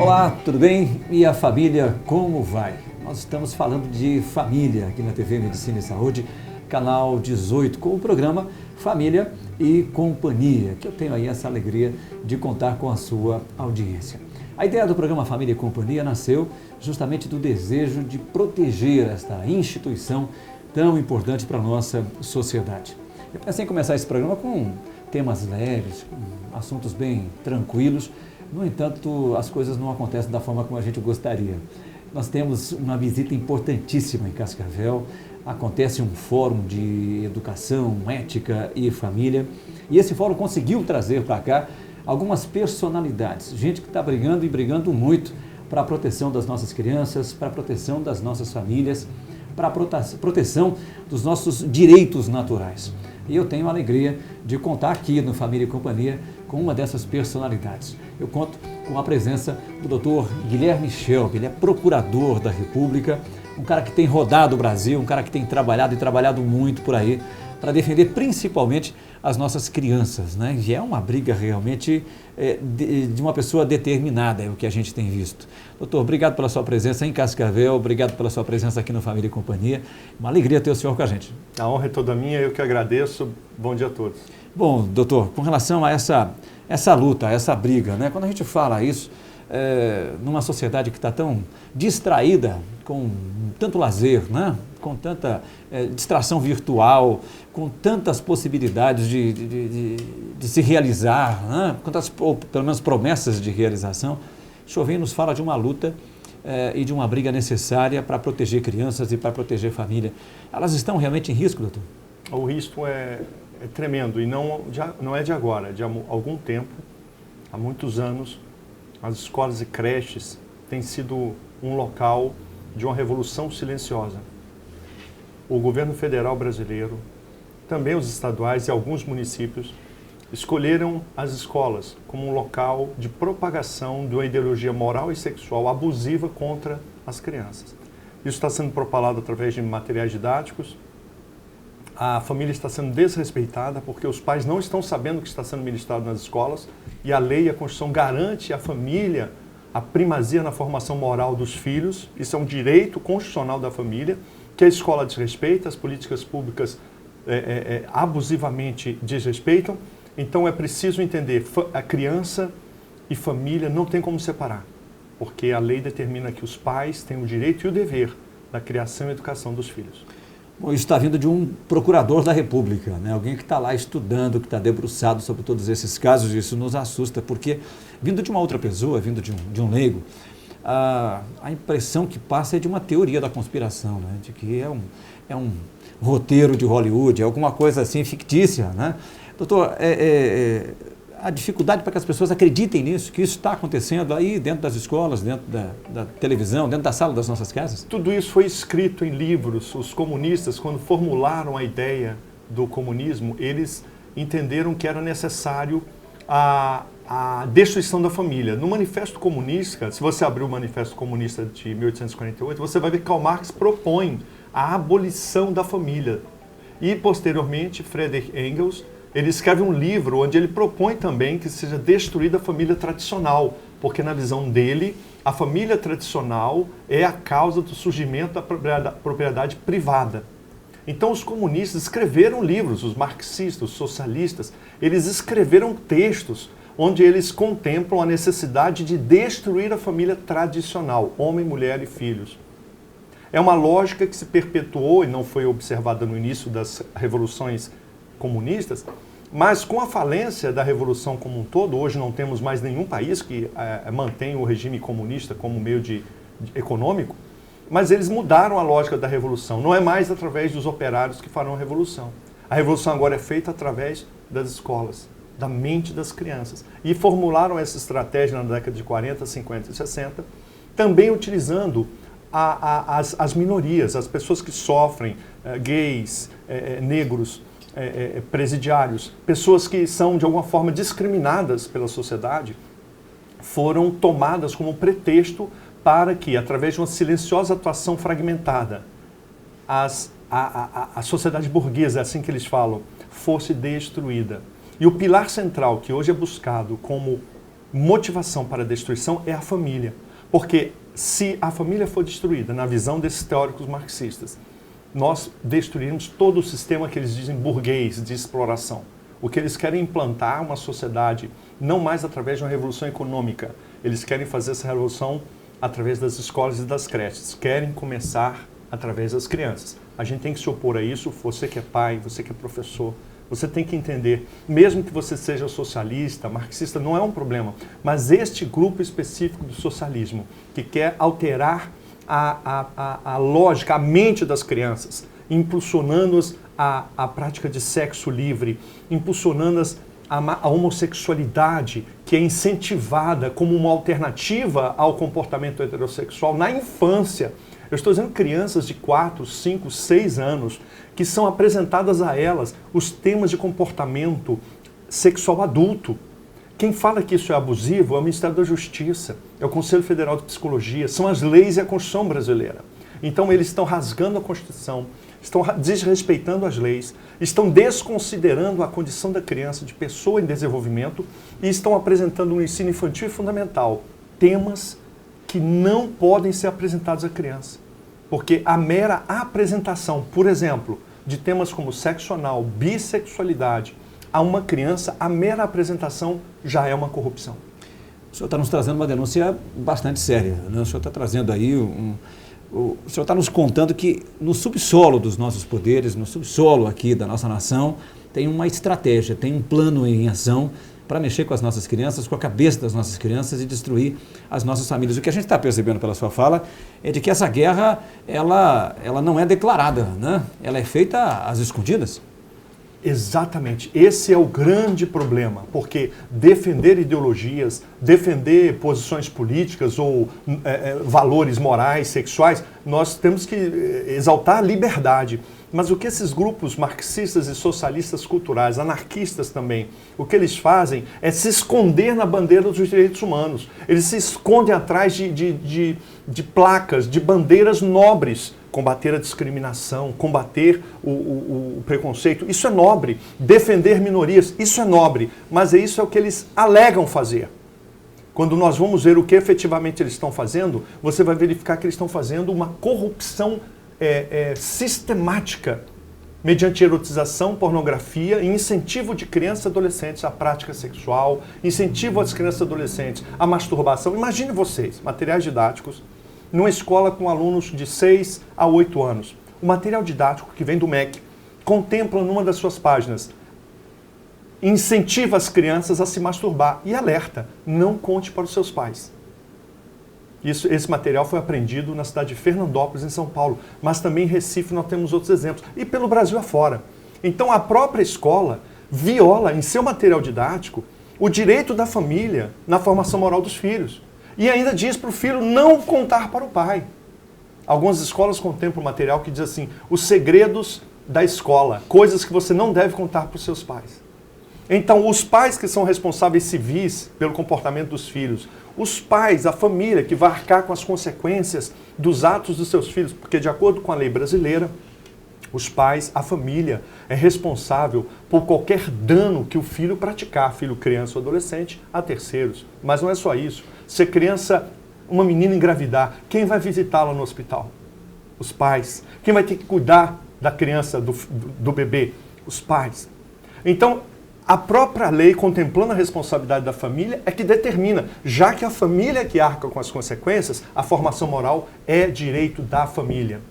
Olá, tudo bem? E a família, como vai? Nós estamos falando de família aqui na TV Medicina e Saúde, canal 18, com o programa Família e Companhia, que eu tenho aí essa alegria de contar com a sua audiência. A ideia do programa Família e Companhia nasceu justamente do desejo de proteger esta instituição tão importante para a nossa sociedade. Eu pensei em começar esse programa com temas leves, com assuntos bem tranquilos. No entanto, as coisas não acontecem da forma como a gente gostaria. Nós temos uma visita importantíssima em Cascavel, acontece um fórum de educação, ética e família, e esse fórum conseguiu trazer para cá algumas personalidades, gente que está brigando e brigando muito para a proteção das nossas crianças, para a proteção das nossas famílias, para a proteção dos nossos direitos naturais. E eu tenho a alegria de contar aqui no Família e Companhia com uma dessas personalidades. Eu conto com a presença do Dr. Guilherme Shelby, ele é procurador da República, um cara que tem rodado o Brasil, um cara que tem trabalhado e trabalhado muito por aí para defender principalmente as nossas crianças, né? E é uma briga realmente de uma pessoa determinada, é o que a gente tem visto. Doutor, obrigado pela sua presença em Cascavel, obrigado pela sua presença aqui no Família e Companhia. Uma alegria ter o senhor com a gente. A honra é toda minha, eu que agradeço. Bom dia a todos. Bom, doutor, com relação a essa luta, essa briga, né? Quando a gente fala isso, numa sociedade que está tão distraída, com tanto lazer, né? Com tanta distração virtual, com tantas possibilidades de se realizar, né? Ou pelo menos promessas de realização, o senhor vem e nos fala de uma luta e de uma briga necessária para proteger crianças e para proteger família. Elas estão realmente em risco, doutor? O risco é tremendo e não é de agora, é de há algum tempo, há muitos anos. As escolas e creches têm sido um local de uma revolução silenciosa. O governo federal brasileiro, também os estaduais e alguns municípios, escolheram as escolas como um local de propagação de uma ideologia moral e sexual abusiva contra as crianças. Isso está sendo propalado através de materiais didáticos. A família está sendo desrespeitada porque os pais não estão sabendo o que está sendo ministrado nas escolas e a lei e a Constituição garante à família a primazia na formação moral dos filhos. Isso é um direito constitucional da família, que a escola desrespeita, as políticas públicas abusivamente desrespeitam. Então é preciso entender, a criança e família não tem como separar, porque a lei determina que os pais têm o direito e o dever da criação e educação dos filhos. Bom, isso está vindo de um procurador da República, né? Alguém que está lá estudando, que está debruçado sobre todos esses casos. Isso nos assusta, porque vindo de uma outra pessoa, vindo de um leigo, a impressão que passa é de uma teoria da conspiração, né? De que é um roteiro de Hollywood, é alguma coisa assim fictícia, né? Doutor, a dificuldade para que as pessoas acreditem nisso, que isso está acontecendo aí dentro das escolas, dentro da televisão, dentro da sala das nossas casas? Tudo isso foi escrito em livros. Os comunistas, quando formularam a ideia do comunismo, eles entenderam que era necessário a destruição da família. No Manifesto Comunista, se você abrir o Manifesto Comunista de 1848, você vai ver que Karl Marx propõe a abolição da família. E, posteriormente, Friedrich Engels, ele escreve um livro onde ele propõe também que seja destruída a família tradicional, porque na visão dele, a família tradicional é a causa do surgimento da propriedade privada. Então os comunistas escreveram livros, os marxistas, os socialistas, eles escreveram textos onde eles contemplam a necessidade de destruir a família tradicional, homem, mulher e filhos. É uma lógica que se perpetuou e não foi observada no início das revoluções comunistas, mas com a falência da revolução como um todo, hoje não temos mais nenhum país que mantém o regime comunista como meio econômico, mas eles mudaram a lógica da revolução. Não é mais através dos operários que farão a revolução. A revolução agora é feita através das escolas, da mente das crianças. E formularam essa estratégia na década de 40, 50 e 60, também utilizando as minorias, as pessoas que sofrem, gays, negros, presidiários, pessoas que são de alguma forma discriminadas pela sociedade, foram tomadas como pretexto para que, através de uma silenciosa atuação fragmentada, a sociedade burguesa, é assim que eles falam, fosse destruída. E o pilar central que hoje é buscado como motivação para a destruição é a família. Porque se a família for destruída, na visão desses teóricos marxistas, nós destruímos todo o sistema que eles dizem burguês de exploração. O que eles querem implantar uma sociedade não mais através de uma revolução econômica. Eles querem fazer essa revolução através das escolas e das creches. Querem começar através das crianças. A gente tem que se opor a isso. Você que é pai, você que é professor, você tem que entender, mesmo que você seja socialista, marxista, não é um problema, mas este grupo específico do socialismo, que quer alterar a lógica, a mente das crianças, impulsionando-as à prática de sexo livre, impulsionando-as à homossexualidade, que é incentivada como uma alternativa ao comportamento heterossexual na infância. Eu estou dizendo crianças de 4, 5, 6 anos, que são apresentadas a elas os temas de comportamento sexual adulto. Quem fala que isso é abusivo é o Ministério da Justiça, é o Conselho Federal de Psicologia, são as leis e a Constituição brasileira. Então eles estão rasgando a Constituição, estão desrespeitando as leis, estão desconsiderando a condição da criança de pessoa em desenvolvimento e estão apresentando no ensino infantil e fundamental temas que não podem ser apresentados à criança. Porque a mera apresentação, por exemplo, de temas como sexo anal, bissexualidade, a uma criança, a mera apresentação já é uma corrupção. O senhor está nos trazendo uma denúncia bastante séria, né? O senhor está trazendo aí o senhor está nos contando que no subsolo dos nossos poderes, no subsolo aqui da nossa nação, tem uma estratégia, tem um plano em ação para mexer com as nossas crianças, com a cabeça das nossas crianças e destruir as nossas famílias. O que a gente está percebendo pela sua fala é de que essa guerra, ela não é declarada, né? Ela é feita às escondidas. Exatamente. Esse é o grande problema, porque defender ideologias, defender posições políticas ou valores morais, sexuais, nós temos que exaltar a liberdade. Mas o que esses grupos marxistas e socialistas culturais, anarquistas também, o que eles fazem é se esconder na bandeira dos direitos humanos. Eles se escondem atrás de placas, de bandeiras nobres. Combater a discriminação, combater o preconceito, isso é nobre. Defender minorias, isso é nobre. Mas isso é o que eles alegam fazer. Quando nós vamos ver o que efetivamente eles estão fazendo, você vai verificar que eles estão fazendo uma corrupção sistemática, mediante erotização, pornografia e incentivo de crianças e adolescentes à prática sexual, incentivo às crianças e adolescentes à masturbação. Imagine vocês, materiais didáticos, numa escola com alunos de 6 a 8 anos. O material didático que vem do MEC contempla numa das suas páginas, incentiva as crianças a se masturbar e alerta, não conte para os seus pais. Esse material foi apreendido na cidade de Fernandópolis, em São Paulo, mas também em Recife nós temos outros exemplos, e pelo Brasil afora. Então a própria escola viola em seu material didático o direito da família na formação moral dos filhos. E ainda diz para o filho não contar para o pai. Algumas escolas contemplam material que diz assim, os segredos da escola, coisas que você não deve contar para os seus pais. Então, os pais que são responsáveis civis pelo comportamento dos filhos, os pais, a família que vai arcar com as consequências dos atos dos seus filhos, porque de acordo com a lei brasileira, os pais, a família é responsável por qualquer dano que o filho praticar, filho, criança ou adolescente, a terceiros. Mas não é só isso. Se a criança, uma menina engravidar, quem vai visitá-la no hospital? Os pais. Quem vai ter que cuidar da criança, do bebê? Os pais. Então, a própria lei, contemplando a responsabilidade da família, é que determina, já que a família é que arca com as consequências, a formação moral é direito da família.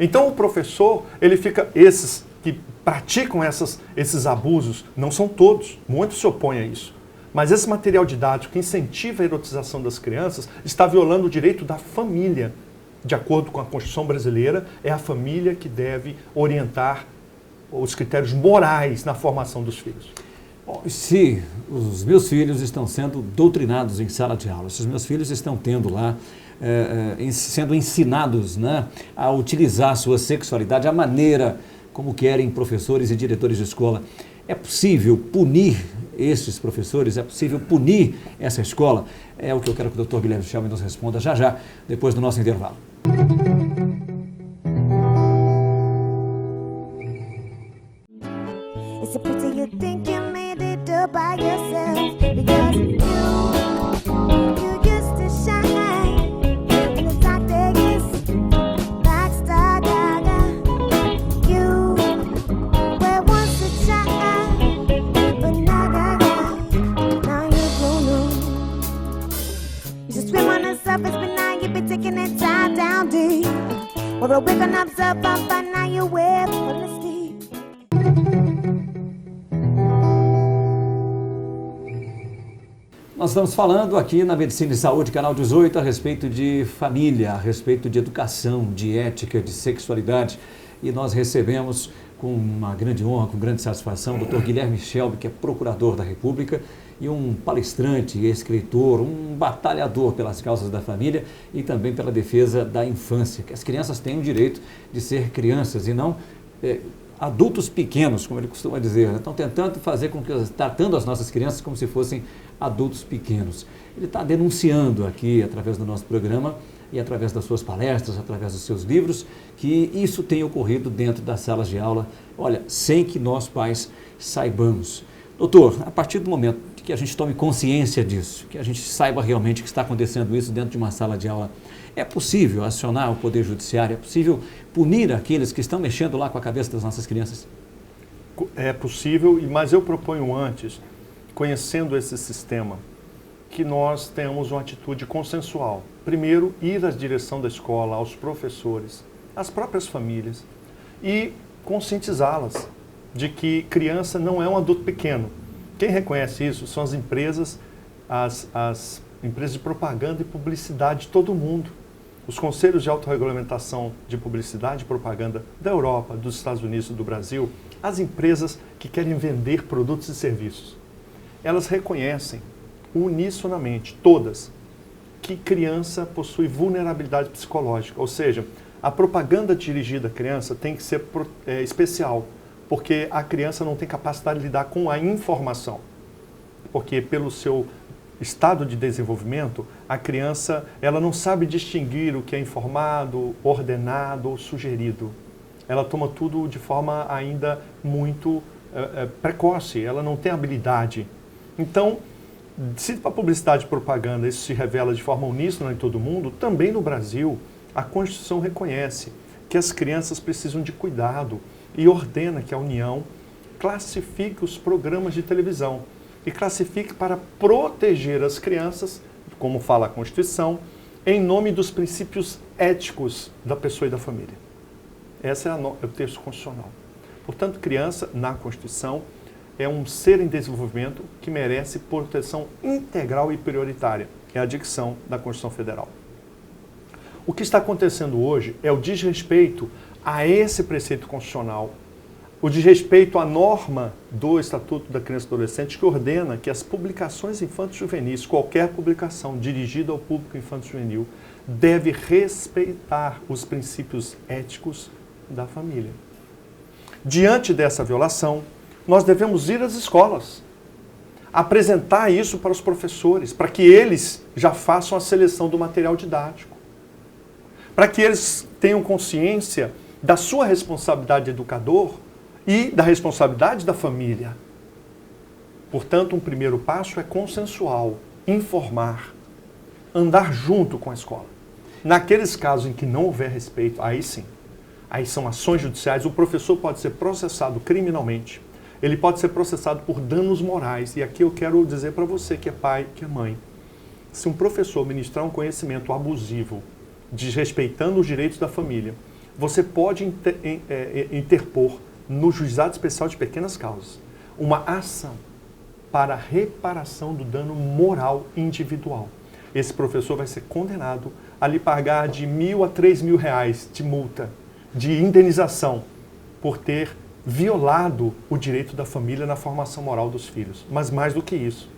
Então o professor, ele fica, esses que praticam esses abusos, não são todos, muitos se opõem a isso. Mas esse material didático que incentiva a erotização das crianças está violando o direito da família. De acordo com a Constituição brasileira, é a família que deve orientar os critérios morais na formação dos filhos. Se os meus filhos estão sendo doutrinados em sala de aula, se os meus filhos estão tendo lá, sendo ensinados, né, a utilizar a sua sexualidade, a maneira como querem professores e diretores de escola, é possível punir esses professores? É possível punir essa escola? É o que eu quero que o Dr. Guilherme Schelman nos responda já, depois do nosso intervalo. It's a pity you think you made it all by yourself, because you were waking up so far, but now you wake full of sleep. Nós estamos falando aqui na Medicina e Saúde, Canal 18, a respeito de família, a respeito de educação, de ética, de sexualidade. E nós recebemos com uma grande honra, com grande satisfação, o Dr. Guilherme Shelby, que é procurador da República e um palestrante, escritor, um batalhador pelas causas da família e também pela defesa da infância, que as crianças têm o direito de ser crianças e não adultos pequenos, como ele costuma dizer. Estão tentando fazer com que, tratando as nossas crianças como se fossem adultos pequenos. Ele está denunciando aqui, através do nosso programa e através das suas palestras, através dos seus livros, que isso tem ocorrido dentro das salas de aula, olha, sem que nós pais saibamos. Doutor, a partir do momento que a gente tome consciência disso, que a gente saiba realmente que está acontecendo isso dentro de uma sala de aula, é possível acionar o Poder Judiciário? É possível punir aqueles que estão mexendo lá com a cabeça das nossas crianças? É possível, mas eu proponho antes, conhecendo esse sistema, que nós tenhamos uma atitude consensual. Primeiro, ir à direção da escola, aos professores, às próprias famílias e conscientizá-las de que criança não é um adulto pequeno. Quem reconhece isso são as empresas, as empresas de propaganda e publicidade de todo o mundo. Os conselhos de autorregulamentação de publicidade e propaganda da Europa, dos Estados Unidos e do Brasil, as empresas que querem vender produtos e serviços, elas reconhecem unisonamente, todas, que criança possui vulnerabilidade psicológica. Ou seja, a propaganda dirigida à criança tem que ser especial, porque a criança não tem capacidade de lidar com a informação. Porque pelo seu estado de desenvolvimento, a criança ela não sabe distinguir o que é informado, ordenado ou sugerido. Ela toma tudo de forma ainda muito precoce, ela não tem habilidade. Então, se para publicidade e propaganda isso se revela de forma uníssona em todo mundo, também no Brasil a Constituição reconhece que as crianças precisam de cuidado e ordena que a União classifique os programas de televisão e classifique para proteger as crianças, como fala a Constituição, em nome dos princípios éticos da pessoa e da família. Esse é o texto constitucional. Portanto, criança, na Constituição, é um ser em desenvolvimento que merece proteção integral e prioritária. É a dicção da Constituição Federal. O que está acontecendo hoje é o desrespeito a esse preceito constitucional, o desrespeito à norma do Estatuto da Criança e do Adolescente, que ordena que as publicações infanto-juvenis, qualquer publicação dirigida ao público infanto-juvenil, deve respeitar os princípios éticos da família. Diante dessa violação, nós devemos ir às escolas, apresentar isso para os professores, para que eles já façam a seleção do material didático, para que eles tenham consciência da sua responsabilidade de educador e da responsabilidade da família. Portanto, um primeiro passo é consensual, informar, andar junto com a escola. Naqueles casos em que não houver respeito, aí sim, aí são ações judiciais, o professor pode ser processado criminalmente, ele pode ser processado por danos morais. E aqui eu quero dizer para você que é pai, que é mãe, se um professor ministrar um conhecimento abusivo, desrespeitando os direitos da família, você pode interpor no Juizado Especial de Pequenas Causas uma ação para reparação do dano moral individual. Esse professor vai ser condenado a lhe pagar de R$1.000 a R$3.000 de multa, de indenização, por ter violado o direito da família na formação moral dos filhos. Mas mais do que isso,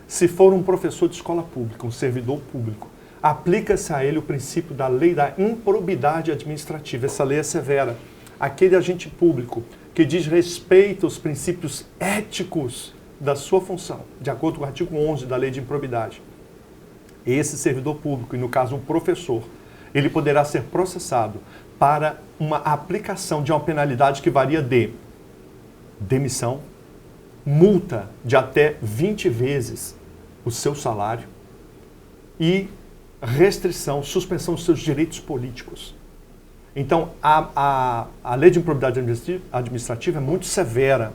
se for um professor de escola pública, um servidor público, aplica-se a ele o princípio da lei da improbidade administrativa. Essa lei é severa. Aquele agente público que desrespeita os princípios éticos da sua função, de acordo com o artigo 11 da lei de improbidade, esse servidor público, e no caso um professor, ele poderá ser processado para uma aplicação de uma penalidade que varia de demissão, multa de até 20 vezes o seu salário e restrição, suspensão dos seus direitos políticos. Então, a lei de improbidade administrativa é muito severa.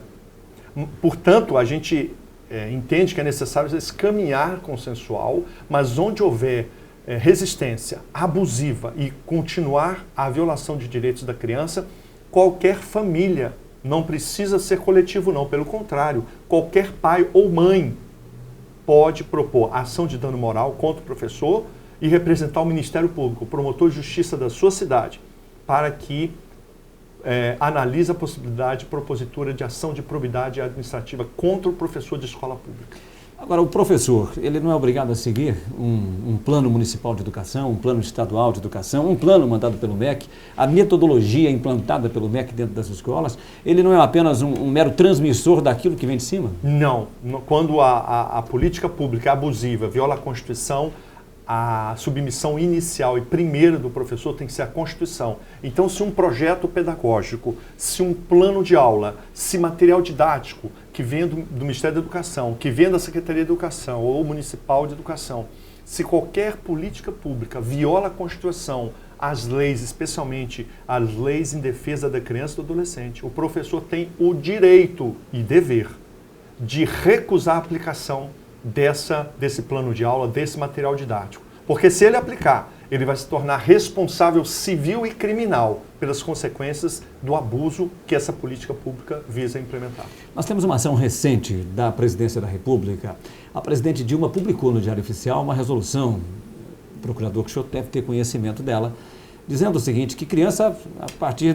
Portanto, a gente entende que é necessário esse caminhar consensual, mas onde houver resistência abusiva e continuar a violação de direitos da criança, qualquer família, não precisa ser coletivo não, pelo contrário, qualquer pai ou mãe pode propor ação de dano moral contra o professor e representar o Ministério Público, o promotor de justiça da sua cidade, para que analise a possibilidade de propositura de ação de probidade administrativa contra o professor de escola pública. Agora, o professor, ele não é obrigado a seguir um plano municipal de educação, um plano estadual de educação, um plano mandado pelo MEC, a metodologia implantada pelo MEC dentro das escolas, ele não é apenas um mero transmissor daquilo que vem de cima? Não. Quando a política pública é abusiva, viola a Constituição, a submissão inicial e primeira do professor tem que ser a Constituição. Então, se um projeto pedagógico, se um plano de aula, se material didático que vem do Ministério da Educação, que vem da Secretaria de Educação ou Municipal de Educação, se qualquer política pública viola a Constituição, as leis, especialmente as leis em defesa da criança e do adolescente, o professor tem o direito e dever de recusar a aplicação desse plano de aula, desse material didático. Porque se ele aplicar, ele vai se tornar responsável civil e criminal pelas consequências do abuso que essa política pública visa implementar. Nós temos uma ação recente da Presidência da República. A presidente Dilma publicou no Diário Oficial uma resolução, o procurador que o senhor deve ter conhecimento dela, dizendo o seguinte, que criança, a partir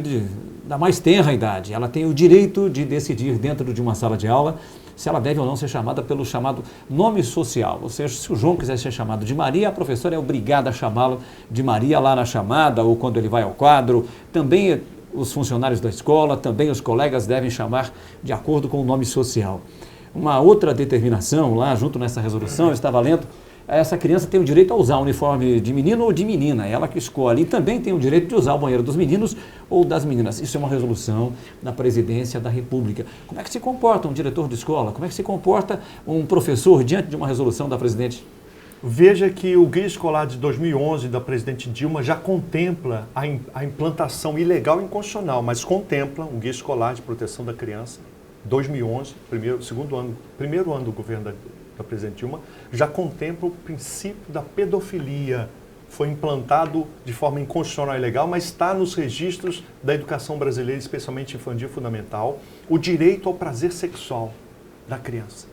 da mais tenra idade, ela tem o direito de decidir dentro de uma sala de aula se ela deve ou não ser chamada pelo chamado nome social. Ou seja, se o João quiser ser chamado de Maria, a professora é obrigada a chamá-lo de Maria lá na chamada ou quando ele vai ao quadro. Também os funcionários da escola, também os colegas devem chamar de acordo com o nome social. Uma outra determinação lá, junto nessa resolução, eu estava lendo, essa criança tem o direito a usar o uniforme de menino ou de menina, ela que escolhe. E também tem o direito de usar o banheiro dos meninos ou das meninas. Isso é uma resolução da Presidência da República. Como é que se comporta um diretor de escola? Como é que se comporta um professor diante de uma resolução da Presidente? Veja que o Guia Escolar de 2011 da Presidente Dilma já contempla a implantação ilegal e inconstitucional, mas contempla o Guia Escolar de Proteção da Criança, 2011, primeiro ano do governo da Presidente Dilma, já contempla o princípio da pedofilia. Foi implantado de forma inconstitucional e ilegal, mas está nos registros da educação brasileira, especialmente infantil e fundamental, o direito ao prazer sexual da criança.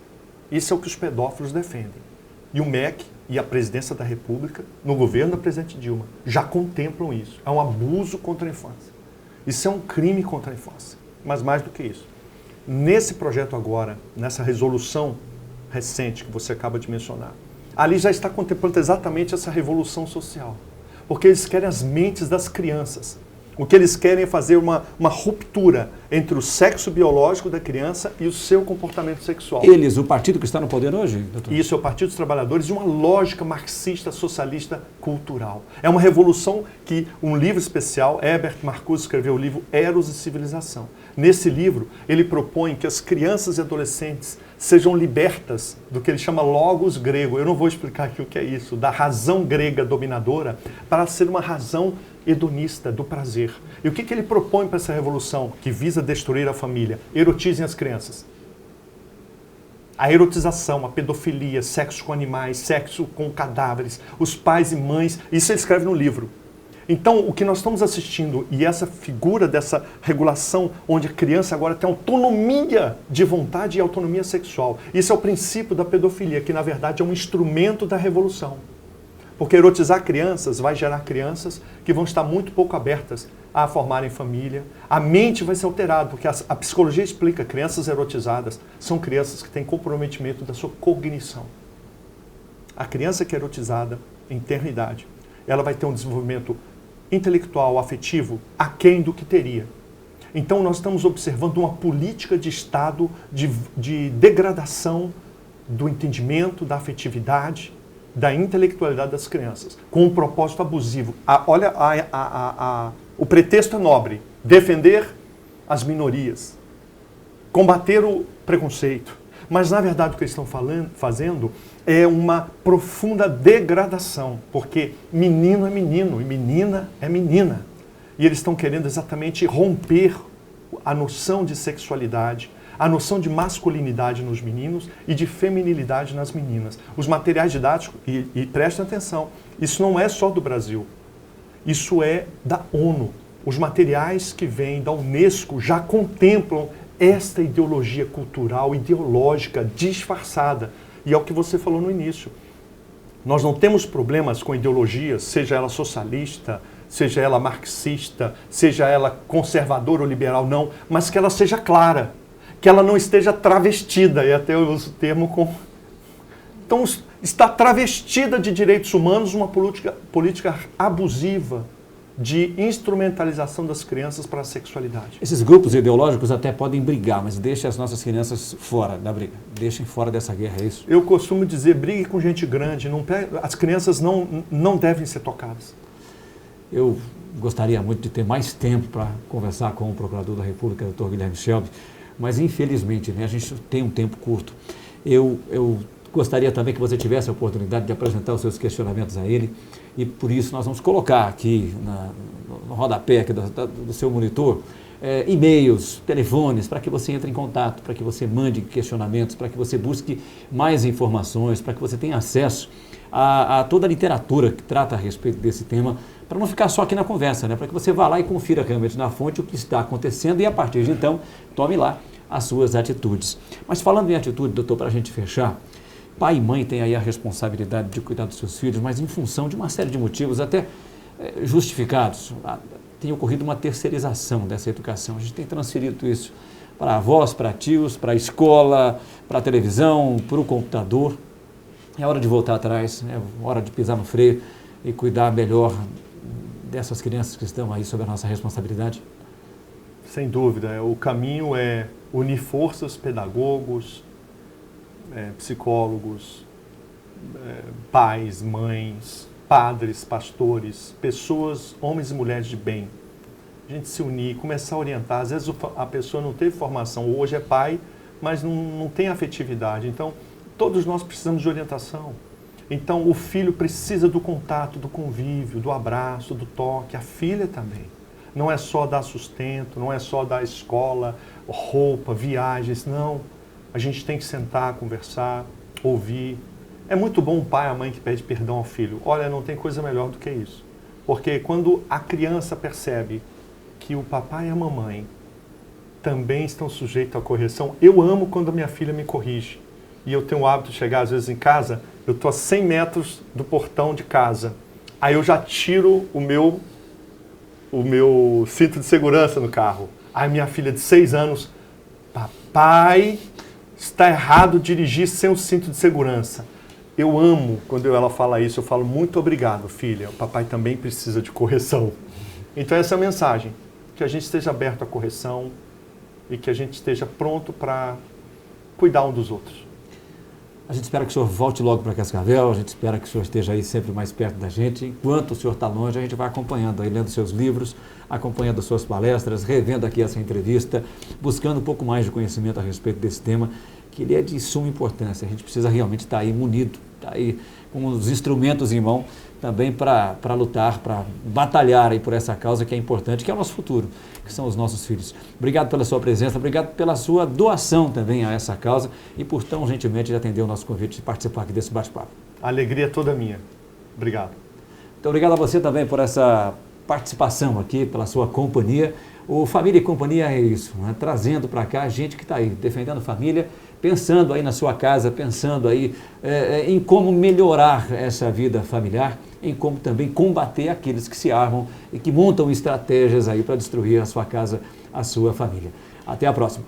Isso é o que os pedófilos defendem. E o MEC e a Presidência da República, no governo da Presidente Dilma, já contemplam isso. É um abuso contra a infância. Isso é um crime contra a infância. Mas mais do que isso. Nesse projeto agora, nessa resolução recente que você acaba de mencionar, ali já está contemplando exatamente essa revolução social. Porque eles querem as mentes das crianças. O que eles querem é fazer uma ruptura entre o sexo biológico da criança e o seu comportamento sexual. Eles, o partido que está no poder hoje, doutor? Isso é o Partido dos Trabalhadores de uma lógica marxista, socialista, cultural. É uma revolução que um livro especial, Herbert Marcuse escreveu o livro Eros e Civilização. Nesse livro, ele propõe que as crianças e adolescentes sejam libertas do que ele chama logos grego. Eu não vou explicar aqui o que é isso, da razão grega dominadora, para ser uma razão hedonista, do prazer. E o que ele propõe para essa revolução que visa destruir a família? Erotizem as crianças. A erotização, a pedofilia, sexo com animais, sexo com cadáveres, os pais e mães, isso ele escreve no livro. Então, o que nós estamos assistindo, e essa figura dessa regulação, onde a criança agora tem autonomia de vontade e autonomia sexual, isso é o princípio da pedofilia, que na verdade é um instrumento da revolução. Porque erotizar crianças vai gerar crianças que vão estar muito pouco abertas a formarem família. A mente vai ser alterada, porque a psicologia explica, crianças erotizadas são crianças que têm comprometimento da sua cognição. A criança que é erotizada em tenra idade, ela vai ter um desenvolvimento intelectual, afetivo, aquém do que teria. Então nós estamos observando uma política de Estado de degradação do entendimento, da afetividade, da intelectualidade das crianças, com um propósito abusivo. Olha, o pretexto é nobre, defender as minorias, combater o preconceito. Mas, na verdade, o que eles estão fazendo é uma profunda degradação, porque menino é menino e menina é menina. E eles estão querendo exatamente romper a noção de sexualidade, a noção de masculinidade nos meninos e de feminilidade nas meninas. Os materiais didáticos, e prestem atenção, isso não é só do Brasil, isso é da ONU. Os materiais que vêm da Unesco já contemplam esta ideologia cultural, ideológica, disfarçada. E é o que você falou no início. Nós não temos problemas com ideologias, seja ela socialista, seja ela marxista, seja ela conservadora ou liberal, não, mas que ela seja clara, que ela não esteja travestida, e até eu uso o termo com... Então, está travestida de direitos humanos uma política abusiva de instrumentalização das crianças para a sexualidade. Esses grupos ideológicos até podem brigar, mas deixem as nossas crianças fora da briga. Deixem fora dessa guerra, é isso? Eu costumo dizer, brigue com gente grande, as crianças não devem ser tocadas. Eu gostaria muito de ter mais tempo para conversar com o Procurador da República, Dr. Guilherme Shelby, mas infelizmente, né, a gente tem um tempo curto. Eu gostaria também que você tivesse a oportunidade de apresentar os seus questionamentos a ele, e por isso nós vamos colocar aqui no rodapé aqui do seu monitor e-mails, telefones, para que você entre em contato, para que você mande questionamentos, para que você busque mais informações, para que você tenha acesso a toda a literatura que trata a respeito desse tema, para não ficar só aqui na conversa, né? Para que você vá lá e confira realmente na fonte o que está acontecendo e a partir de então tome lá as suas atitudes. Mas falando em atitude, doutor, para a gente fechar, pai e mãe têm aí a responsabilidade de cuidar dos seus filhos, mas em função de uma série de motivos até justificados, tem ocorrido uma terceirização dessa educação. A gente tem transferido isso para avós, para tios, para a escola, para a televisão, para o computador. É hora de voltar atrás, é hora de pisar no freio e cuidar melhor dessas crianças que estão aí sob a nossa responsabilidade. Sem dúvida, o caminho é unir forças, pedagogos, psicólogos, pais, mães, padres, pastores, pessoas, homens e mulheres de bem. A gente se unir, começar a orientar. Às vezes a pessoa não teve formação, hoje é pai, mas não tem afetividade. Então, todos nós precisamos de orientação. Então, o filho precisa do contato, do convívio, do abraço, do toque. A filha também. Não é só dar sustento, não é só dar escola, roupa, viagens, não. A gente tem que sentar, conversar, ouvir. É muito bom o pai e a mãe que pede perdão ao filho. Olha, não tem coisa melhor do que isso. Porque quando a criança percebe que o papai e a mamãe também estão sujeitos à correção, eu amo quando a minha filha me corrige. E eu tenho o hábito de chegar às vezes em casa, eu estou a 100 metros do portão de casa. Aí eu já tiro o meu cinto de segurança no carro. Aí minha filha de 6 anos, papai, está errado dirigir sem o cinto de segurança. Eu amo quando ela fala isso, eu falo muito obrigado, filha, o papai também precisa de correção. Então essa é a mensagem, que a gente esteja aberto à correção e que a gente esteja pronto para cuidar um dos outros. A gente espera que o senhor volte logo para Cascavel, a gente espera que o senhor esteja aí sempre mais perto da gente. Enquanto o senhor está longe, a gente vai acompanhando aí, lendo seus livros, acompanhando suas palestras, revendo aqui essa entrevista, buscando um pouco mais de conhecimento a respeito desse tema, que ele é de suma importância. A gente precisa realmente estar aí munido, estar aí com os instrumentos em mão também para lutar, para batalhar aí por essa causa que é importante, que é o nosso futuro, que são os nossos filhos. Obrigado pela sua presença, obrigado pela sua doação também a essa causa e por tão gentilmente atender o nosso convite de participar aqui desse bate-papo. A alegria é toda minha. Obrigado. Muito obrigado a você também por essa participação aqui, pela sua companhia. O Família e Companhia é isso, né? Trazendo para cá a gente que está aí, defendendo família, pensando aí na sua casa, pensando aí em como melhorar essa vida familiar, em como também combater aqueles que se armam e que montam estratégias aí para destruir a sua casa, a sua família. Até a próxima.